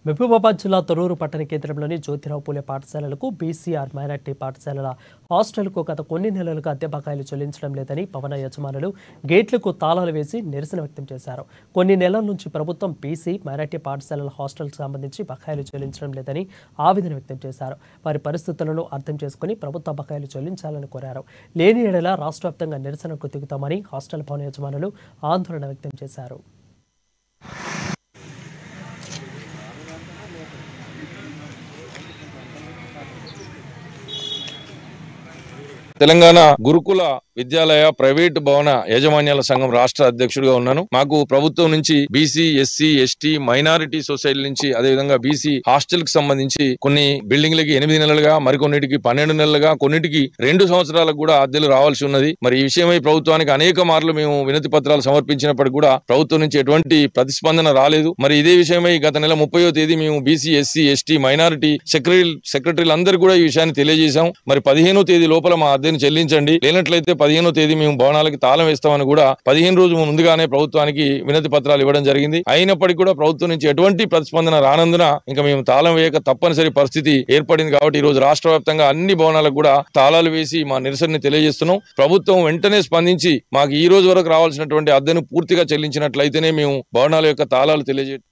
మహబూబాబాద్ జిల్లా తొర్రూరు పట్టణ కేంద్రంలోని జ్యోతిరావు పూలే పాఠశాలలకు బీసీఆర్ మైనార్టీ పాఠశాలల హాస్టల్కు గత కొన్ని నెలలుగా అద్దె బకాయిలు చెల్లించడం లేదని భవన యజమానులు గేట్లకు తాళాలు వేసి నిరసన వ్యక్తం చేశారు. కొన్ని నెలల నుంచి ప్రభుత్వం బీసీ మైనార్టీ పాఠశాలల హాస్టల్కు సంబంధించి బకాయిలు చెల్లించడం లేదని ఆవేదన వ్యక్తం చేశారు. వారి పరిస్థితులను అర్థం చేసుకుని ప్రభుత్వ బకాయిలు చెల్లించాలని కోరారు. లేని ఏడల రాష్ట్ర వ్యాప్తంగా నిరసనకు దిగుతామని హాస్టల్ భవన యజమానులు ఆందోళన వ్యక్తం చేశారు. తెలంగాణ గురుకుల విద్యాలయ ప్రైవేటు భవన యాజమాన్యాల సంఘం రాష్ట్ర అధ్యక్షుడిగా ఉన్నాను. మాకు ప్రభుత్వం నుంచి BC, SC, ST, minority society నుంచి అదేవిధంగా బీసీ హాస్టల్ కి సంబంధించి కొన్ని బిల్డింగ్లకి 8 నెలలుగా, మరికొన్నిటికి 12 నెలలుగా, కొన్నిటికి 2 సంవత్సరాలకు కూడా అద్దెలు రావాల్సి ఉన్నది. మరి ఈ విషయమై ప్రభుత్వానికి అనేక మార్లు మేము వినతి పత్రాలు సమర్పించినప్పటికీ కూడా ప్రభుత్వం నుంచి ఎటువంటి ప్రతిస్పందన రాలేదు. మరి ఇదే విషయమై గత నెల 30వ తేదీ మేము బీసీ, ఎస్సీ, ఎస్టీ, మైనారిటీ సెక్రటరీలు అందరూ కూడా ఈ విషయాన్ని తెలియజేశాం. మరి 15వ తేదీ లోపల మా అద్దెను చెల్లించండి, లేనట్లయితే 15వ తేదీ మేము భవనాలకి తాళం వేస్తామని కూడా 15 రోజుల ముందుగానే ప్రభుత్వానికి వినతి పత్రాలు ఇవ్వడం జరిగింది. అయినప్పటికీ కూడా ప్రభుత్వం నుంచి ఎటువంటి ప్రతిస్పందన రానందున ఇంకా మేము తాళం వేయక తప్పనిసరి పరిస్థితి ఏర్పడింది. కాబట్టి ఈ రోజు రాష్ట్ర వ్యాప్తంగా అన్ని భవనాలకు కూడా తాళాలు వేసి మా నిరసనని తెలియజేస్తున్నాం. ప్రభుత్వం వెంటనే స్పందించి మాకు ఈ రోజు వరకు రావాల్సినటువంటి అద్దెను పూర్తిగా చెల్లించినట్లయితేనే మేము భవనాల యొక్క తాళాలు తెలియజేస్తాం.